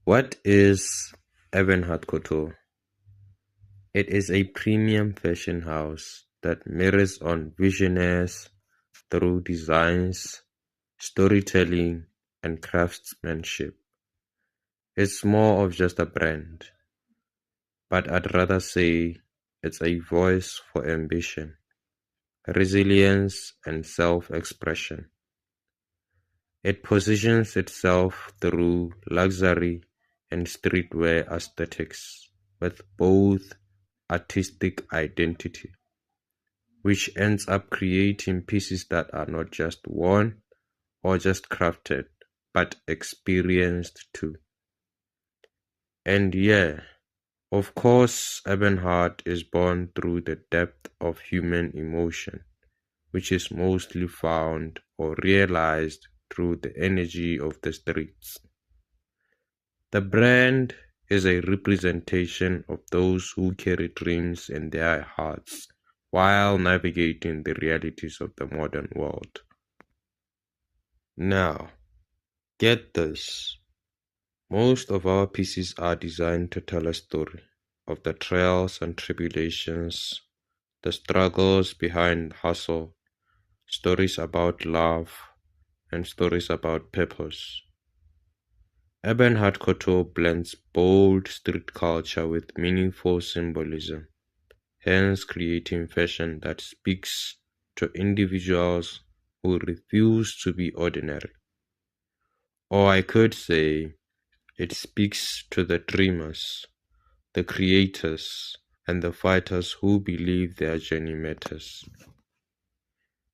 What is Urban Heart Couture? It is a premium fashion house that mirrors on visionaries through designs, storytelling, and craftsmanship. It's more of just a brand, but I'd rather say it's a voice for ambition, resilience, and self-expression. It positions itself through luxury and streetwear aesthetics with both artistic identity, which ends up creating pieces that are not just worn or just crafted, but experienced too. And yeah, of course, Urban Heart is born through the depth of human emotion, which is mostly found or realized through the energy of the streets. The brand is a representation of those who carry dreams in their hearts while navigating the realities of the modern world. Now, get this. Most of our pieces are designed to tell a story of the trials and tribulations, the struggles behind hustle, stories about love, and stories about purpose. Urban Heart Couture blends bold street culture with meaningful symbolism, hence creating fashion that speaks to individuals who refuse to be ordinary. Or I could say, it speaks to the dreamers, the creators, and the fighters who believe their journey matters.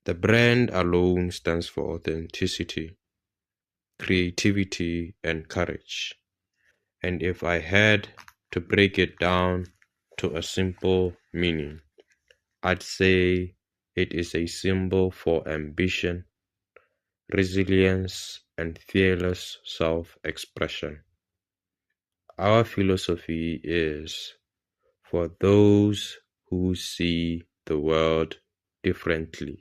The brand alone stands for authenticity, creativity, and courage. And if I had to break it down to a simple meaning, I'd say it is a symbol for ambition, resilience, and fearless self-expression. Our philosophy is for those who see the world differently.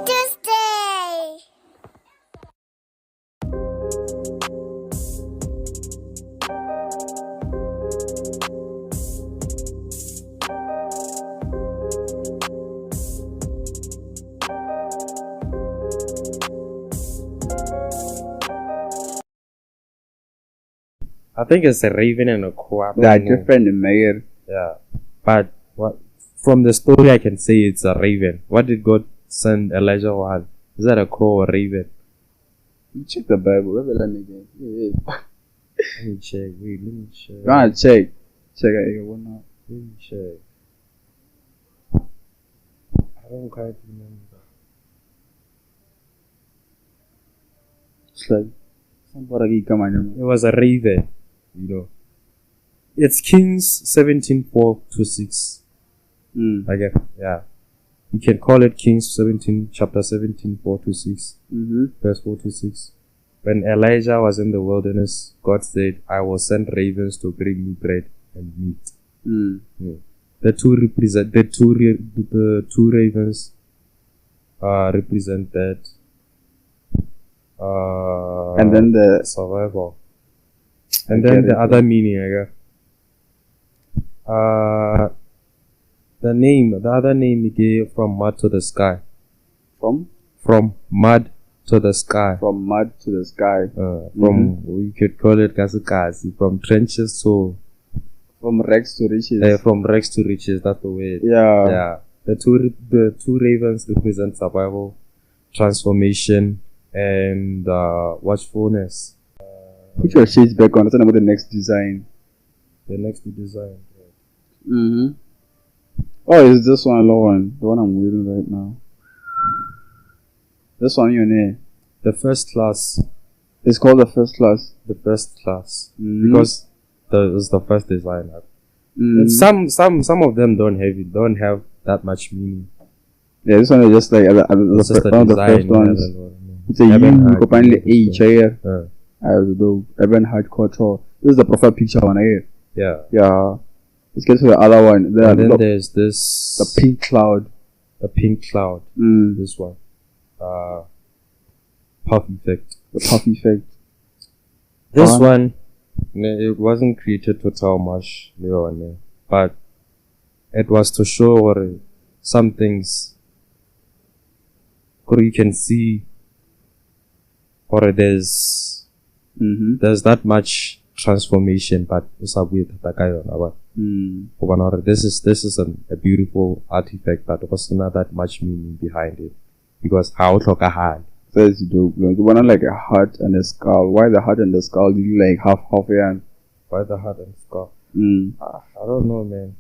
Tuesday. I think it's a raven and a crow. They are different in Meyer. Yeah, but what from the story I can say it's a raven. What did God send Elijah on? Is that a crow or raven? Check the Bible. Where will I make it? Yeah. Let me check. Wait, let me check. Go on, check. Check it. What now? Let me check. I don't quite remember. It's like somebody come on. It was a raven, you know. It's Kings 17:4-6. Like yeah. You can call it Kings 17, chapter 17:4-6, verse 4-6. When Elijah was in the wilderness, God said, "I will send ravens to bring you bread and meat." The two represent the two ravens represent that And then the survival. And then the other meaning, the other name he gave from mud to the sky. From mud to the sky. From mud to the sky. You could call it kasi, from trenches to from rags to riches. From rags to riches. That's the way. Yeah. The two ravens represent survival, transformation, and watchfulness. Put your shades back on. Let's talk about the next design. The next design. Oh, is this one low one? The one I'm reading right now. This one you know. The first class. It's called the first class. The first class. Because it's the first design. Some of them don't have that much meaning. Yeah, this one is just like It's just the one of the design. first ones. It's a Urban U Heart apparently H here. Yeah. The Urban Heart Couture. This is the profile picture one here. Yeah. Yeah. Let's get to the other one. And then there's this. The pink cloud. The pink cloud. This one. Puff effect. The puff effect. This one, it wasn't created to tell much, but it was to show some things. Or you can see, or there's that much transformation, but it's a weird this is a beautiful artifact, but there's not that much meaning behind it, because how look a hand. That's dope. Like, you want like a heart and a skull. Why the heart and the skull? Do you like half yan? Why the heart and skull? I don't know, man.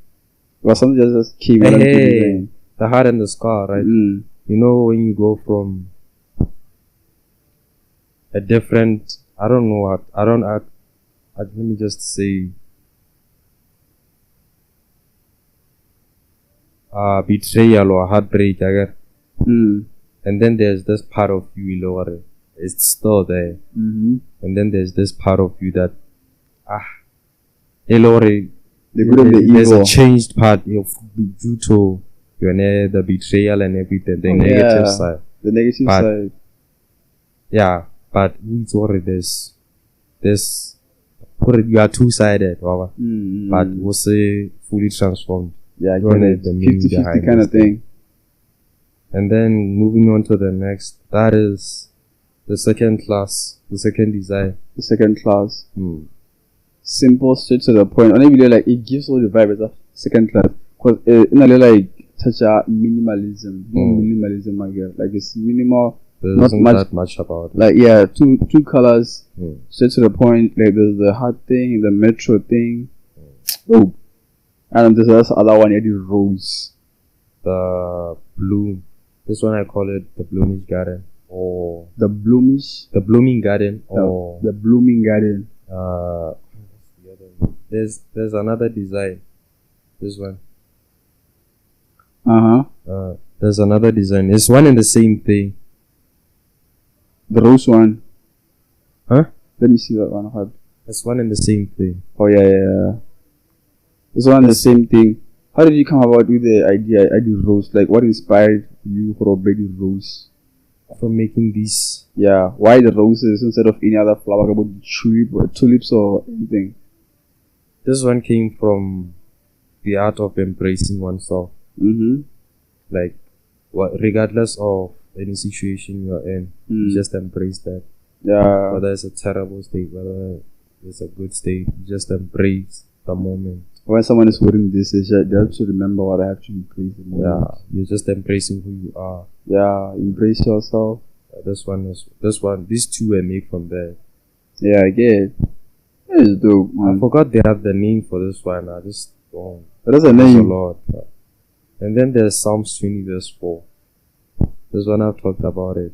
Well, something just came out. Hey, the heart and the skull, right? You know, when you go from a different, I don't know what, let me just say, betrayal or heartbreak, I guess. And then there's this part of you, Lord, it's still there. And then there's this part of you that, there's a changed part due to the betrayal and everything, the negative side. The negative side. Yeah, but it's already this, you are two-sided, but we'll say fully transformed. Yeah, I get it. 50-50 kind of thing. And then moving on to the next, that is the second class, the second design. The second class. Simple, straight to the point. Only really like it gives all the vibes of second class. Because it's not like such a minimalism. Minimalism, I guess. Like it's minimal. There's not that much about it. Like yeah, two colors, straight to the point. Like there's the heart thing, the metro thing. Oh, and there's this other one, the rose. The bloom. This one I call it the bloomish garden, or the blooming garden, or the blooming garden. There's another design. This one. There's another design. It's one and the same thing. The rose one. Huh? Let me see that one. It's one and the same thing. Oh yeah. It's one and the same thing. How did you come about with the idea rose? Like, what inspired you for a baby rose? From making these? Yeah. Why the roses instead of any other flower? About tulips or anything? This one came from the art of embracing oneself. Like, regardless of any situation you're in, you just embrace that. Yeah. Whether it's a terrible state, whether it's a good state, you just embrace the moment. When someone is wearing this, they have to remember what I have to embrace. Yeah, you're just embracing who you are. Yeah, embrace yourself. These two were made from there. Yeah, I get it. It's dope, man. I forgot they have the name for this one. I just don't. That's a name. A lot. And then there's Psalms 20 verse 4. This one I've talked about it.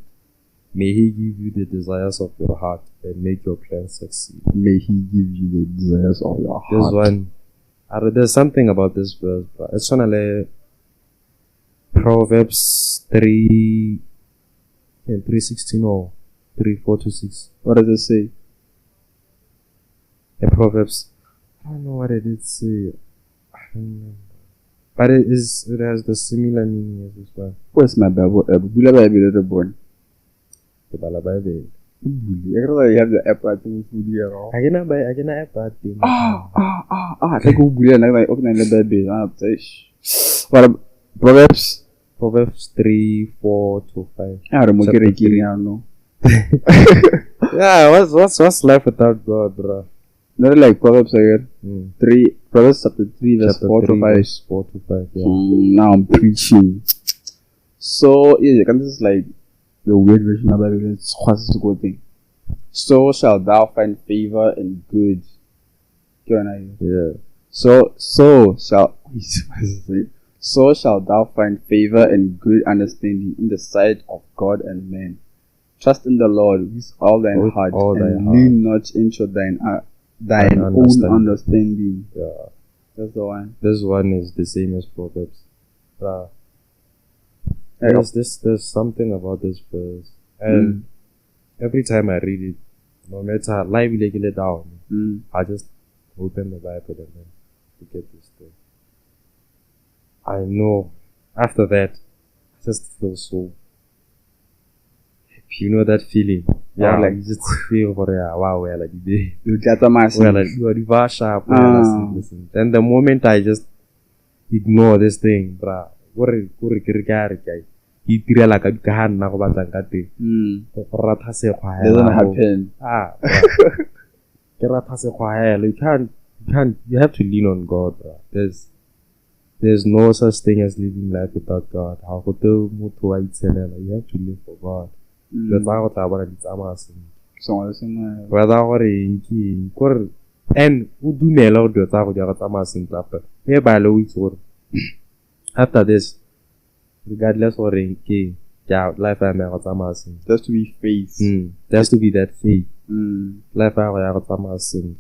May He give you the desires of your heart and make your plans succeed. May He give you the desires of your heart. This one, there's something about this verse, but it's on Proverbs 3:16 or 3:4-6. What does it say? In Proverbs, I don't know what it did say. I don't remember. But it has the similar meaning as this one. Where's my Bible? Bula Bible the born. The Bible. You have the app at the food here. I can app at the. Like who Bula like open the Bible. What Proverbs 3:4-5. I don't know. Yeah, what's life without God, bro? Not like Proverbs here. Proverbs chapter 3 verse 4-5. 4-5. Yeah. Now I'm preaching. So yeah, this is like the weird version of the Bible. It's quite a good thing. So shall thou find favor and good. Yeah. So shall thou find favor and good understanding in the sight of God and man. Trust in the Lord with all thine heart, and lean not into thine own understanding. Yeah. That's the one. This one is the same as Proverbs. There's something about this verse, and every time I read it, no matter life will get down, I just open the Bible and then to get this thing. I know after that, I just feel so happy. You know that feeling? Yeah, like you just feel wow, we're like you are the sharp. Listen. Then the moment I just ignore this thing, bruh, he tira like a gun na go batlang ka teng. Ratha se khwaela. Doesn't happen. Ke ratha se khwaela. You have to lean on God, bro. There's no such thing as living life without God. How go to motho wa itselela. You have to live for God. That's how ta bona di tsamaya sentle. Whether gore eng gore and o dumela o dilo tsa go di ga tsamaya sentle after. Me ba le o itse gore after this, regardless of ranking, life I may have sin. There has to be faith. There has to be that faith. Life I have sin.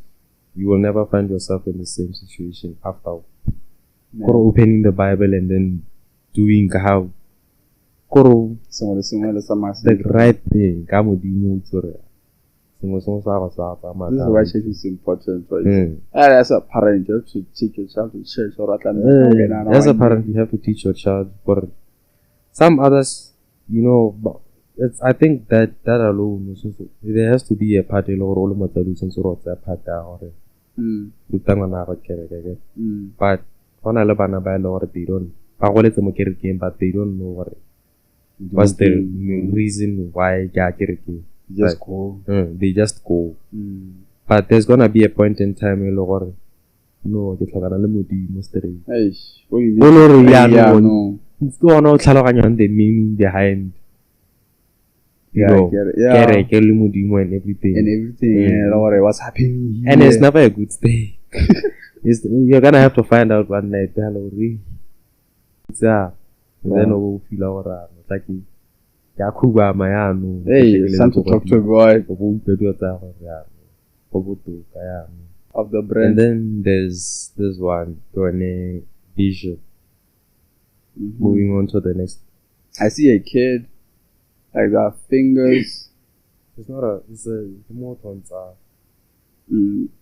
You will never find yourself in the same situation after. Opening the Bible and then doing how the right thing. This is why church is important for you. As a parent, you have to take your child to church or as a parent, you have to teach your child. But some others, you know, but I think that alone, there has to be a part of all of the part but on a labana by Lord, they don't. But they don't know what's the reason why just go. They just go. But there's gonna be a point in time where Lord, no, it's going on the meaning behind. You know, and everything. What's happening here? And it's never a good thing. You're gonna have to find out one night. Then we'll feel our like Yakuba Mayanu. Hey, it's time to talk to God of the brand. And then there's this one, vision. Moving on to the next. I see a kid, like their fingers. It's a remote one.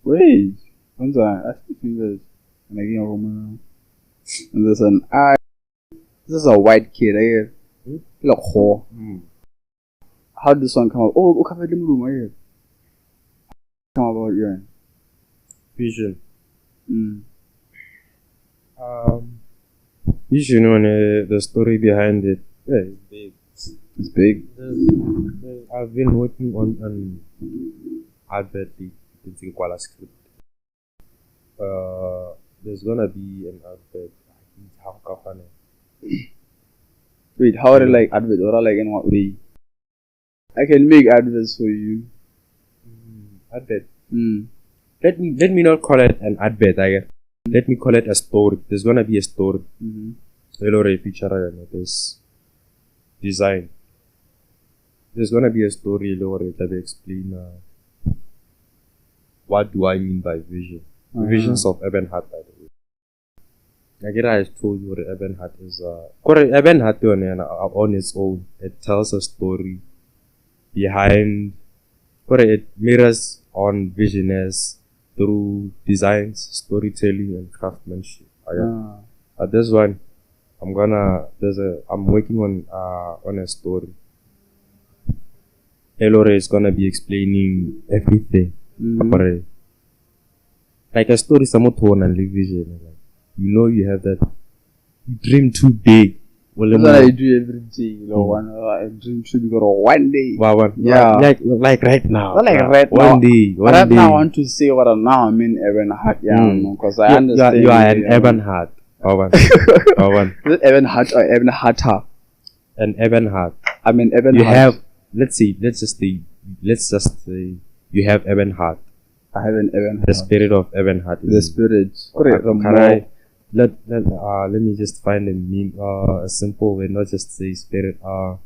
Wait, I see fingers. And again, and there's an eye. This is a white kid, I guess. Like whore. How did this one come out? Oh, come out the room, I guess. Come about your vision. Vision, the story behind it. Yeah, it's big. It's big. I've been working on advert script. There's gonna be an advert. Wait, how are they like adverts? Or like in what way? I can make adverts for you. Advert. Let me not call it an advert. Let me call it a story. There's gonna be a story. A feature and this design. There's gonna be a story that will explain what do I mean by vision. Visions of Urban Heart, by the way. I told you what Urban Heart is. Urban Heart on its own, it tells a story behind. It mirrors on visionaries through designs, storytelling, and craftsmanship. This one, I'm working on a story. Elore is gonna be explaining everything. Like a story, some tone and vision. You know you have that. You dream too big. That's what I do every day. I dream too big. One day. Like right now. Like right now. One day. Now I want to say what now I mean Urban Heart. Because I understand. You are an Urban Heart. Is it Urban Heart or Urban Hearter? An Urban Heart. I mean Urban Heart. You have. Let's just say you have Urban Heart. I have an Urban Heart. The spirit of Urban Heart. The spirit. Let me just find a simple way, not just say spirit. What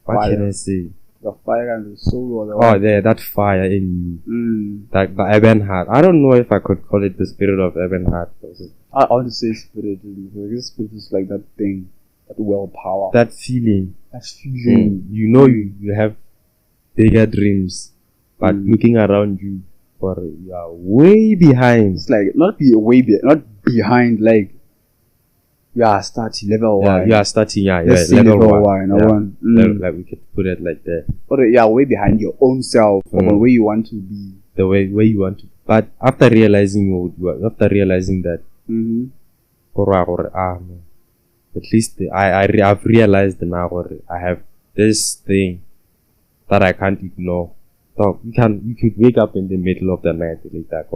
can I say? The fire and the soul. That fire in you. Like the Urban Heart. I don't know if I could call it the spirit of Urban Heart. I want to say spirit because spirit is like that thing. that willpower, that feeling. You know you have bigger dreams, but looking around you, you are way behind. It's like not behind, like you are starting level one. You are starting, level one. Like we could put it like that. But you are way behind your own self, or where you want to be. The way you want to. But after realizing that, at least I've realized now I have this thing that I can't ignore. So you could wake up in the middle of the night like that.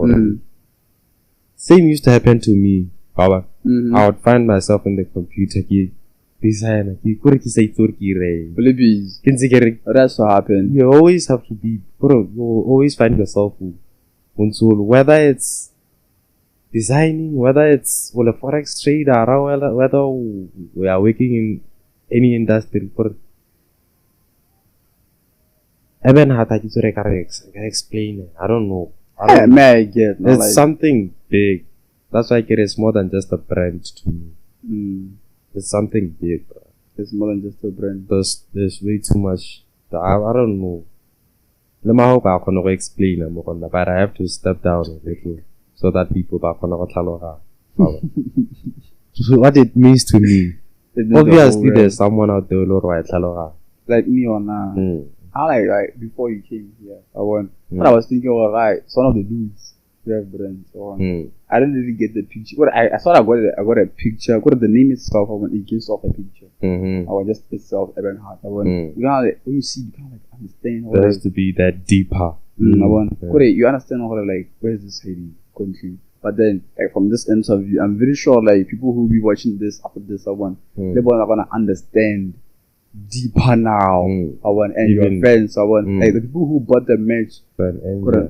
Same used to happen to me. I would find myself in the computer. That's what happened. You always have to be, you always find yourself whether it's designing, whether it's a forex trader, whether we are working in any industry. Urban Heart Couture, I can explain it. I don't know. It's something big. That's why it's more than just a brand to me. It's something big, bro. It's more than just a brand. There's way too much. I don't know. Let me hope I can explain it, but I have to step down a little so that people can So what it means to me. Obviously, there's someone out there who like me or now. I like before you came here. I was thinking, some of the dudes who have brands. I didn't really get the picture. But I thought I got a picture. Got the name itself. It gives off a picture. I was just itself Urban Heart. When you see, you kind of understand. There has to be that deeper. You understand where is this heading country? But then, from this interview, I'm very sure people who will be watching this after this, they're gonna understand deeper now. And your friends, the people who bought the merch,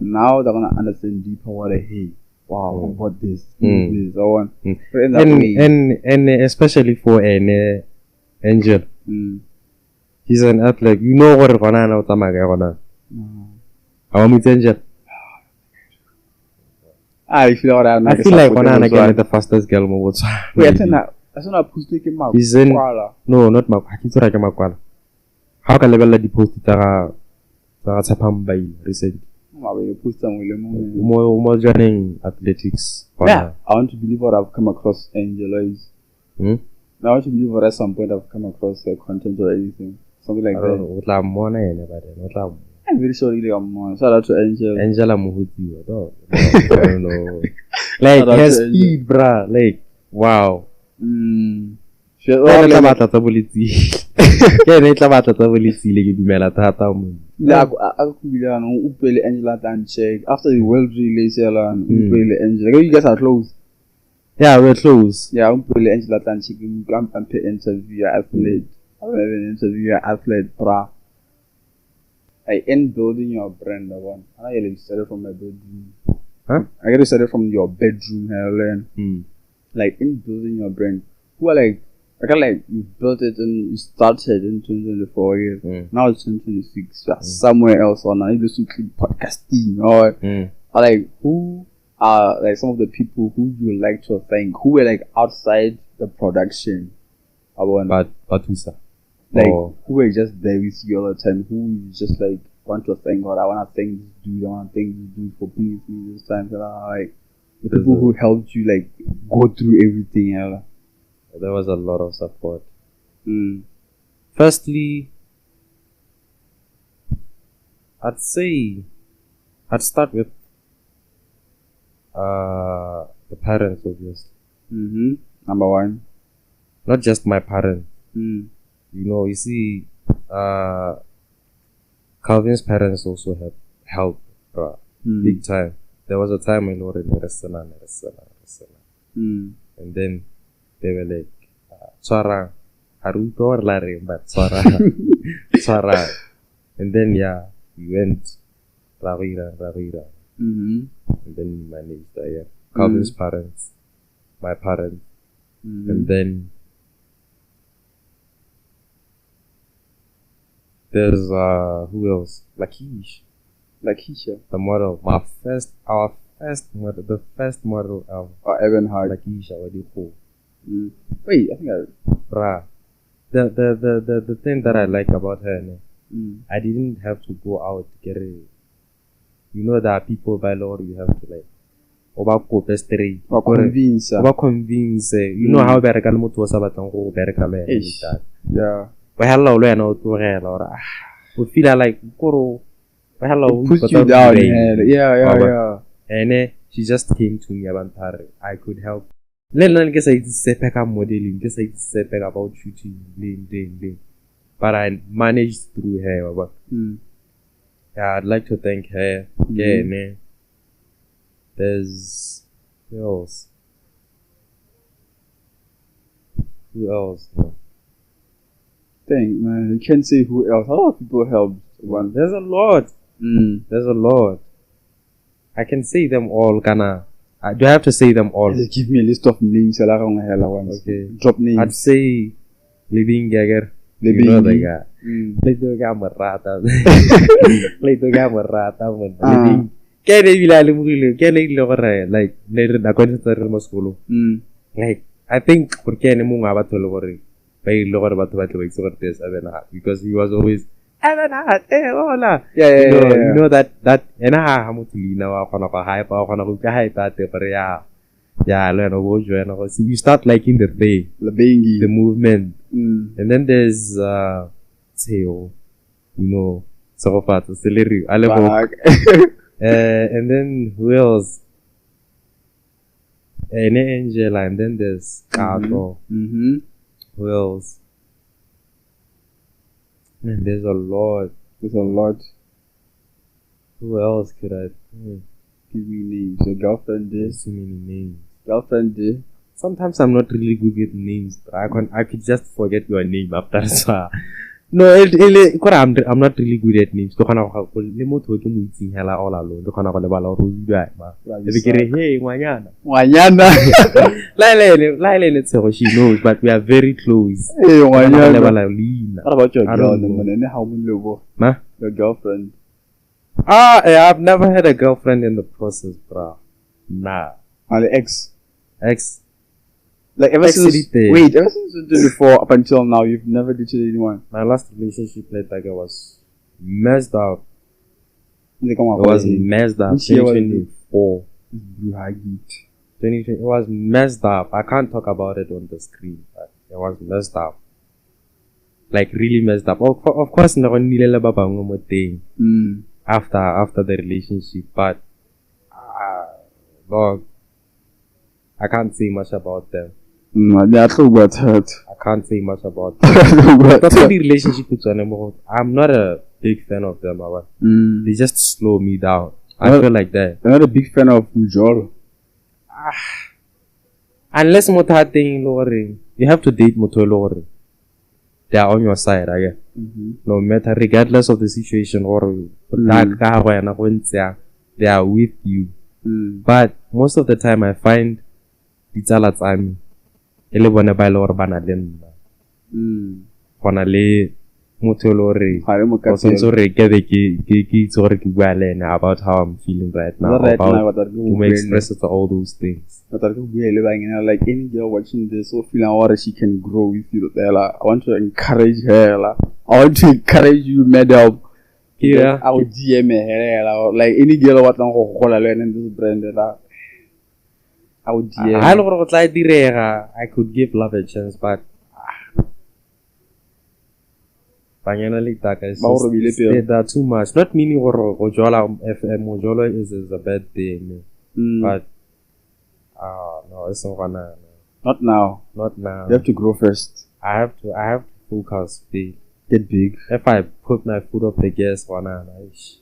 now they're gonna understand deeper I bought this. And especially for an Angel, he's an athlete. You know what I want to Angel. I feel like when I get the fastest girl moves. He's in no, not my Makwala. How can I let the post recently? More joining athletics. I want to believe what I've come across Angela is. I want to believe what at some point I've come across content or anything. Something like that. I'm very sorry, shout out to Angela Muhuti. I don't know. Like, her speed, bruh. Like, wow. After the world release, you guys are close. Yeah, we're close. Yeah, Angela Tanchik, I'm interview athlete. I'm an interview athlete, bruh. I end building your brand. I get it started from my bedroom. I get it started from your bedroom, Helen. Like in building your brand. Who are you built it and you started in 2024 years. Now it's 2026. You are somewhere else or now you listen to podcasting or who are some of the people who you like to thank, who were outside the production. Batusa. Who were just there with you all the time, who you just want to thank God. I want to thank this dude, I want to thank this dude for being with me this time. The people who helped you go through everything. There was a lot of support. Firstly, I'd start with the parents, obviously. Number one. Not just my parents. You see, Calvin's parents also have helped, big time. There was a time when we were in restaurant. And then they were like, Swara, Haruto or Larry, but Swara. And then, we went, Ravira. And then we managed that, Calvin's parents, my parents, and then there's who else? Lakeisha. The model. Our first model. The first model of Urban Heart. Lakeisha, what do you call? Wait, I think Bruh. the thing that I like about her, I didn't have to go out to get it. You know, there are people by law you have to like straight. Convince. You know how bereka le motho o sa batlang go bereka le ena. Yeah. Ba hello le ena o tlogela or o feel like koro ba hello put you down. Yeah. And she just came to me about her. I could help. Let me say it's modeling, just like it's about shooting, but I managed through her. But yeah, I'd like to thank her. Yeah, man. There's who else? Dang, man, you can't say who else. A lot of people helped. There's a lot. There's a lot. I can say them all, Ghana. Do I have to say them all? Just give me a list of names. Okay. Drop names. I'd say Living Gagger. You know the guy. Living. Like, I think because he was always you know that so you start liking the movement. And then there's Theo, you know, and then who else? Angela, and then there's Kato. Who else? Man, there's a lot. Who else could I give me names? Your girlfriend did. There's too many names. Girlfriend did. Sometimes I'm not really good with names, but I could just forget your name after so. No, I'm not really good at names. All alone. She knows, but we are very close. What about your girl? Your girlfriend? I've never had a girlfriend in the process, bro. Nah. Ex. Like ever since 24 up until now, you've never dated anyone. My last relationship was messed up. It was messed up. 2024. 2020. It was messed up. I can't talk about it on the screen, but it was messed up. Like really messed up. Of course, after the relationship, but dog, I can't say much about them. I can't say much about them. The relationship with them, I'm not a big fan of them. They just slow me down. I feel like that. I'm not a big fan of Mujol. Unless you have to date Motolore. They are on your side, I guess. No matter, regardless of the situation, or they are with you. But most of the time, I find it's all at time. About how I'm feeling right now. To express to all those things. Like any girl watching this, so feeling she can grow with you. I want to encourage her. I want to encourage you, madam. Yeah. I would DM her. Like any girl what in this brand. I would DM. I could give love a chance, but they're too much. Not meaning Ojolo is a bad thing, but no, it's not gonna. Not now. You have to grow first. I have to focus big. Get big. If I put my foot off the gas,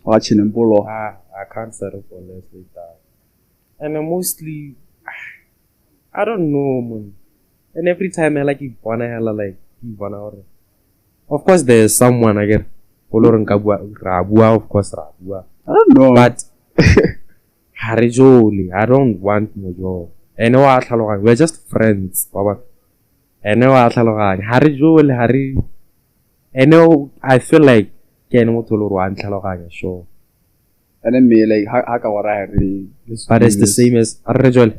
watching them bolo. I can't settle for less like that. And mostly, I don't know, man. And every time I like of course, there's someone I get. Of course, Rabua. I don't know. But Harijoli, I don't want Mojo. We're just friends, Baba. Harijoli, I feel like sure. And then me like Hakawara. But it's the same as Harijoli.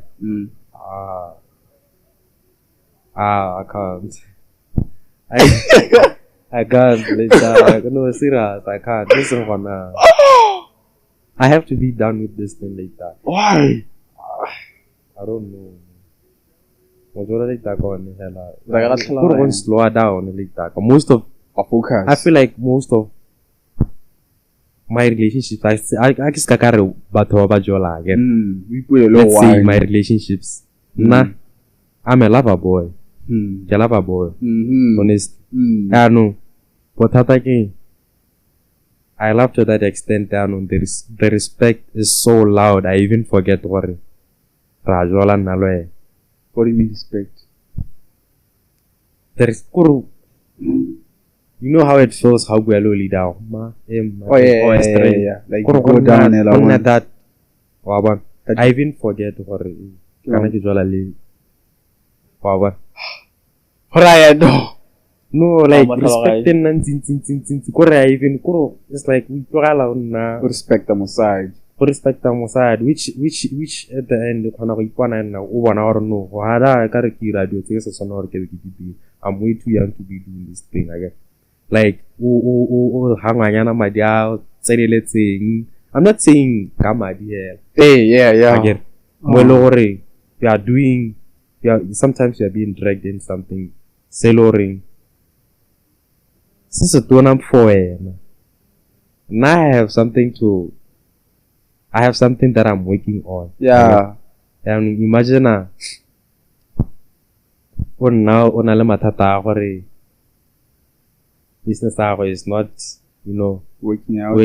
I I can't. No, serious. I can't. Listen for now. I have to be done with this thing like that. Why? I don't know. Like that Like slow down like that. Most of focus. I feel like most of my relationships, I just kakare batho ba jola again. We put a lot. Let's say my relationships. Nah, I'm a lover boy. A lover boy. Honest. I know. But I love to that extent. The respect is so loud. I even forget what. Rajola naloe. What do you mean respect? There is you know how it feels how we are lowly down. Yeah. Like you go down and that. I even forget what it is. No, like respecting and it's like we respect them aside. Respect them aside, which at the end I'm way too young to be doing this thing again. Like I'm not saying come idea. Hey, yeah. Again, we are doing. Sometimes you are being dragged in something. Celoring. Since now I have something that I'm working on. Yeah. And imagine now business is not, working out.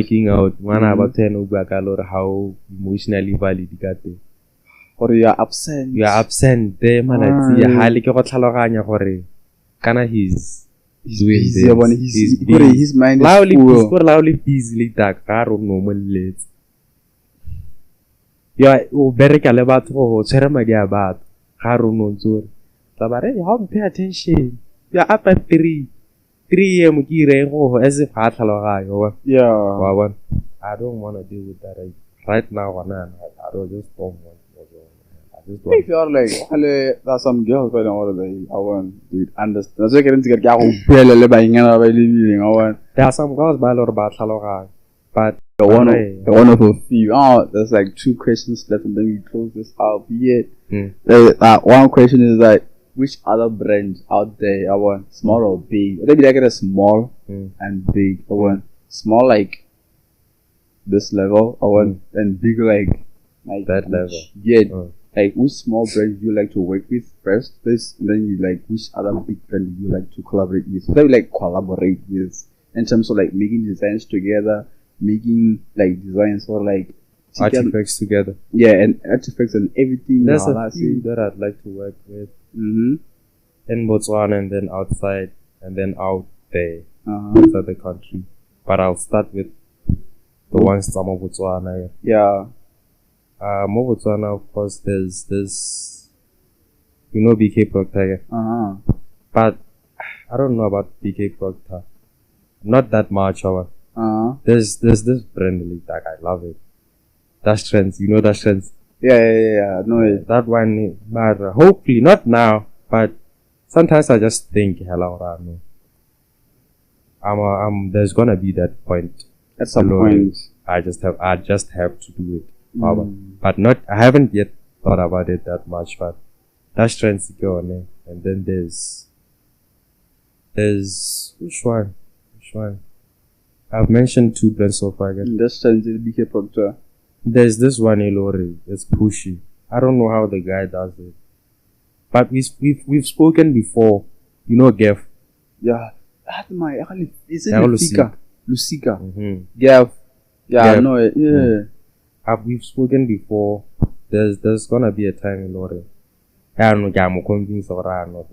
About 10 how emotionally valid you got it. Or you are absent. You are absent. He's doing busy. His mind is full. Loudly busy like that. Normal. You are very calibrated for ceremony about Harun. How pay attention? You are up at 3 a.m. As if I Yeah. I don't want to deal with that right now. I don't just don't want. If you're like, there's some girls I want to understand. So I can't get I want. There are some girls by Lord Bataloga, but one of a few. There's like 2 questions left, and then we close this out. One question is like, which other brand out there I want, small or big? Maybe I get a small and big. I want small like this level. I want and big like that level. Yeah. Like which small brand you like to work with first, and then you like which other big brand you like to collaborate with. So that we like collaborate with in terms of like making designs together, making like designs or like artifacts together. Yeah, and artifacts and everything. There's a few that I'd like to work with. In Botswana and then outside and then out there outside the country. But I'll start with the ones from Botswana. Yeah. Botswana, of course, there's this, BK Proctor. But I don't know about BK Proctor. Not that much, however. There's this brand that I love it. Dash Trends, Dash Trends. Yeah. No, that one, but hopefully not now. But sometimes I just think, hello, there's gonna be that point. At some point, I just have to do it. But I haven't yet thought about it that much. But Dash Trends go on, and then there's which one? I've mentioned 2 brands so far. Dash Trends is BK Proctor. There's this one Ilori. It's pushy. I don't know how the guy does it. But we've spoken before. Gav. Yeah. Is it Lucica? Gav. Yeah, I know it. Yeah. We've spoken before. There's gonna be a time Ilori. I don't know. I'm convinced or I'm not.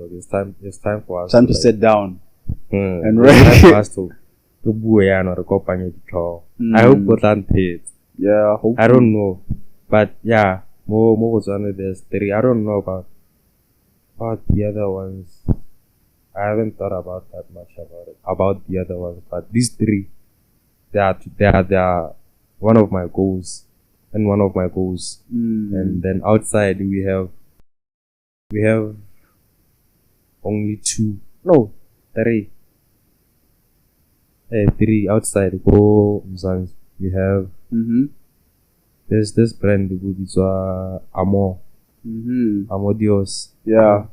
It's time for us. Time to sit down. And it's time for us to I hope Portland pays. Yeah, hopefully. I don't know. But yeah, more there's 3. I don't know about the other ones. I haven't thought about that much about the other ones. But these 3, they are one of my goals and one of my goals. And then outside we have only 2. No, Three. Three outside. Go Mzansi. We have. There's this brand it's Amor. Amodios. Yeah.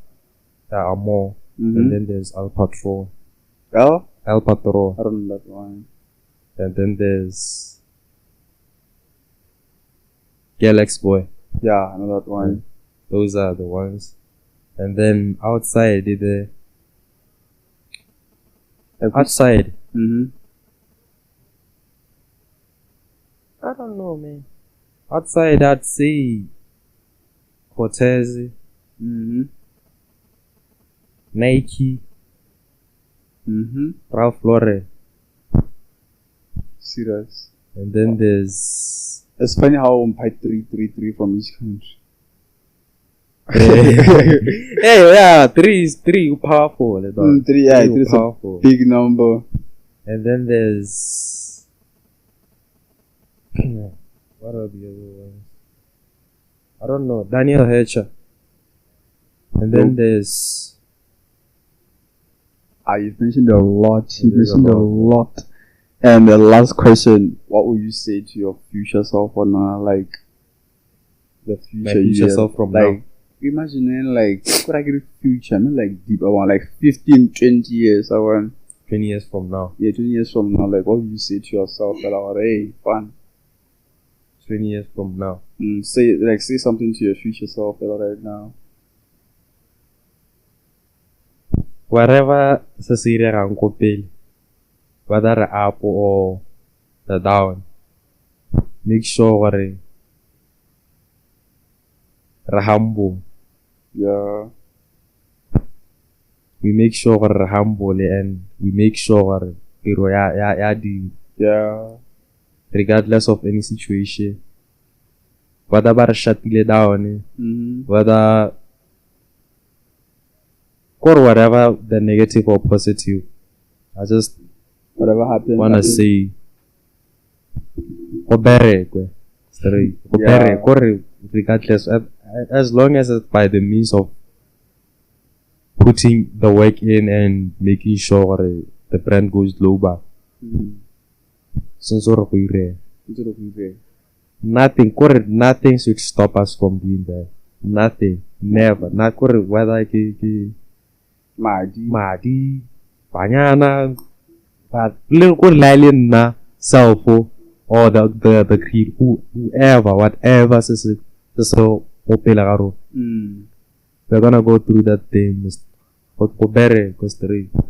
Amor. And then there's Al Patro. El Patro. I don't know that one. And then there's Galaxy Boy. Yeah, I know that one. Those are the ones. And then outside outside. I don't know, man. Outside, I'd say Cortez, Nike, Ralph Lauren. Serious. And then there's. It's funny how I buy 3 from each country. Hey, yeah, three powerful. 3 is powerful. A big number. And then there's. What are the other ones? I don't know. Daniel Hatcher. And then there's. You've mentioned a lot. And the last question, what would you say to your future self or now? Like, the future self from like, now. Imagine, like, could I get a future? Not like deep, I want like 15, 20 years. I want 20 years from now. Yeah, 20 years from now. Like, what would you say to yourself that, hey, fun? 20 years from now. Say something to your future self that right now. Whatever Cecilia Rankopel, whether up or the down, make sure we're humble. Yeah. We make sure we're humble and we make sure regardless of any situation. Whether we're shutting down, whether or whatever the negative or positive. I just whatever happens. Wanna say regardless, as long as it's by the means of putting the work in and making sure the brand goes global. Nothing should stop us from doing that. Nothing, never. Not whether Madi, Banyana, but little Lilian na self or the creed, whoever, whatever so Opelaro. We're gonna go through that thing.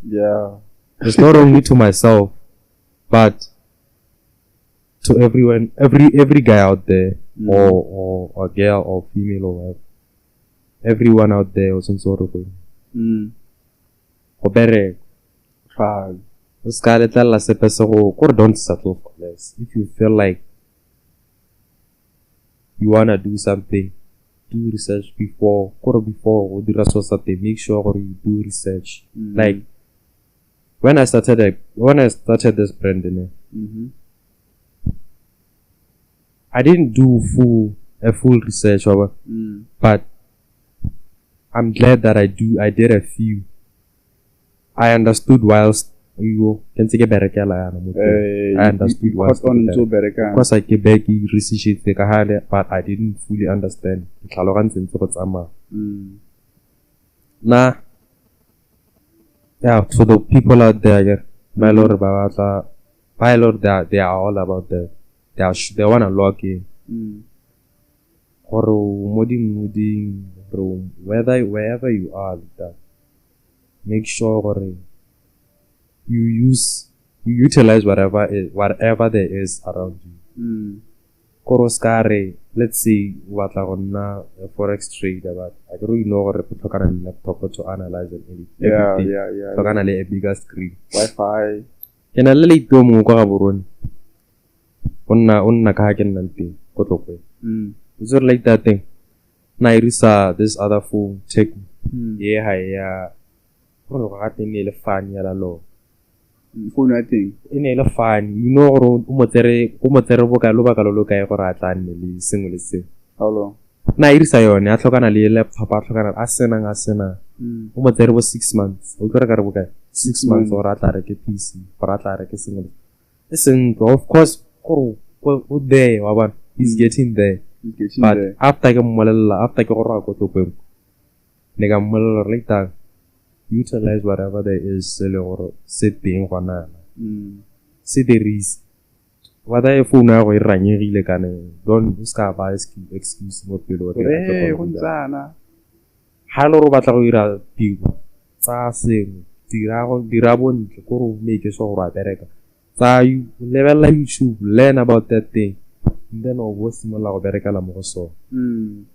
Yeah. It's not only to myself, but to everyone, every guy out there, or a girl or female or whatever. Everyone out there or some sort of thing. Don't settle for less. If you feel like you wanna do something, do research before make sure you do research. Like when I started this brand, I didn't do a full research over, but I'm glad that I did a few. I understood whilst you can take a better I understood whilst because I came back research but I didn't fully understand. Nah, yeah, for the people out there, my lord, they are all about that. They want to log in. Or modding, wherever you are, that make sure you utilize whatever there is around you. Koroskare, let's say what a forex trader, but I don't know what a laptop to analyze and edit. Yeah. So a bigger screen. Wi-Fi. Can I let go mo ko aburun? Unna kahakin nanti kotokwe. Is it like that thing? Nairisa this other phone take Phone I think. You know How long? Nairisa yone atlokana le laptop atlokana asena 6 months. 6 months or atla reke PC or atla reke single. Listen, of course, there, he's getting there. But after ke mmolelela, after ke go ra go topeng, ne ka mmolelela later, utilize whatever there is se le gore se teng gona. Se dirise. Whether your phone ya go iranyegile kana, don't ska ba excuse mo pelo re. Go ntsana. Ha lo go batla go ira tiro tsa seng, dira bontle go go make sure go bereka. Tsa level YouTube, learn about that thing. And then o go simola go bereka la mo go so.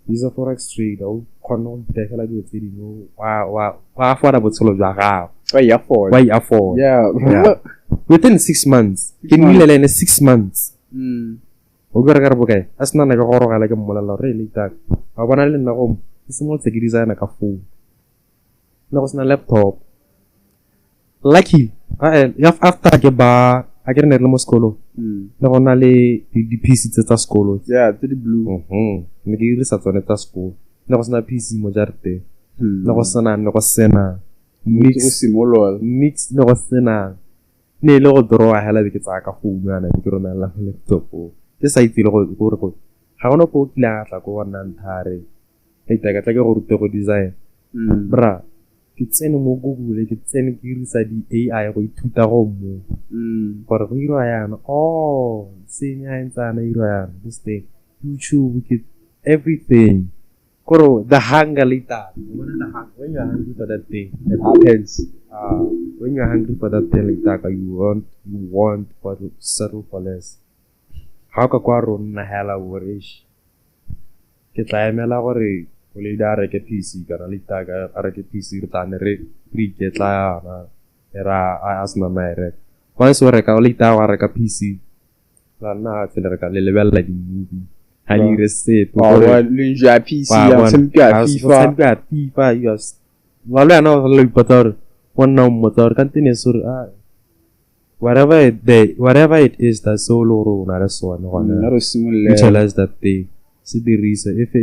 Is a forex trade o kono tekela di tse dingwe wa afford botshelo jwa gago. Why afford? Yeah. Within 6 months. Can we learn in 6 months? O go reka bokae? Asna na go gorogela ke mmolela re le tak. Ba bona le nna go simola tse ke designer ka phone. Na go sna laptop. Lucky. After ke ba a ke ne le mo skolo. Le gona le di PC tsa skolo. Yeah, tse di blue. Ne ke dirisa tsone tsa skolo. Ne go sna PC mo jarte. Ne go sena mix ne go sena ne le go draw hela ke tsa ka phone yana ke rona la laptop ke sa itse le go ga gona go tla tla go bona nthare e tla ke go rute go design bra ke tsene mo Google ke tsene ke dirisa di AI go ithuta go mo gore go irwa yana se nya ntsana irwa yana this thing YouTube ke everything koro the hunger later when you're hungry for that thing it happens when you're hungry for that thing later you want but settle for less how ka kwa rona hela worish ke tla emela gore o le dare ke PC kana later ka re ke PC re tane re ke tla na era asna mere once o reka o later wa reka PC la na tsela reka le lebella di movie Hali reset. Le jeu à PC, FIFA, yes. Voilà, non, le moteur, one moteur, continue sur, whatever it is, that's solo role, not a so, utilize that thing. See the reason. If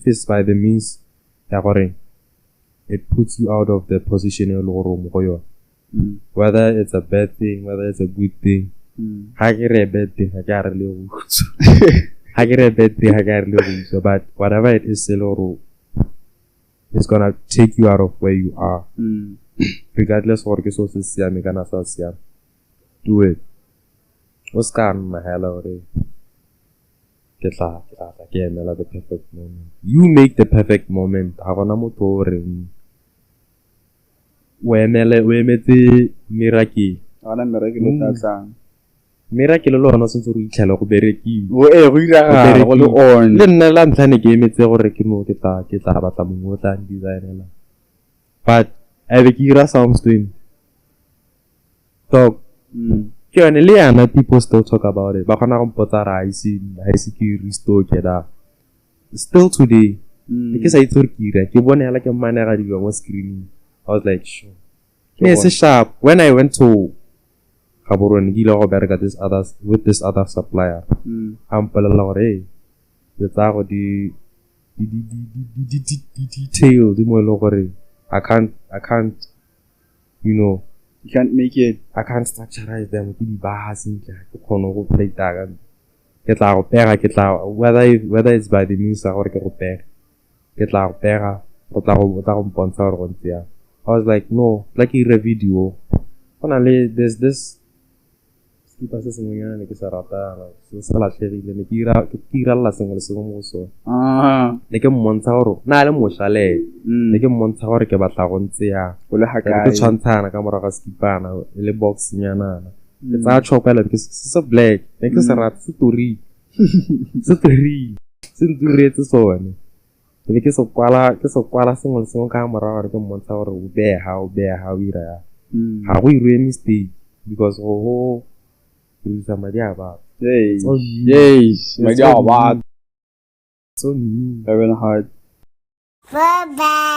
it's by the means, it puts you out of the position in the whether it's a bad thing, whether it's a good thing. But whatever it is, it's gonna take you out of where you are. Regardless of resources, do it. What's the hell the perfect moment. You make the perfect moment. Miracle lo no sentse re itlhela go berekile go ira go le on le nna la ntlha ne ke emetse gore ke no ke tla batla mongwe o tla designela but I be ke ira sounds to him talk ke yone le yana people still talk about it ba gona go mpotsa ra ise ke restore ke da still today ke sa itse gore ke ira ke bone hela ke manega di mo screen I was like sure it's sharp when I went to with this other supplier. I'm the detail. I can't, you can't make it. I can't structureize them. Whether it's by the means or I was like, no, like a video. Finally, there's this. Pasa semuanya ke sarata sala sherile ne kira la sengwe le sengwe mo so ne ke mmontsha gore na le moshale ne ke mmontsha gore ke batla go ntseya go le hakae ke tshwantshana ka moraga skipana le box nyana ke tsa chopela ke se black ne ke sarata se tori se nduretse sone ne ke so kwala sengwe le sengwe ka moraga ke mmontsha gore o beha o ira ha go irwe mistake because Yes, my job. So new. Urban Heart. Bye-bye.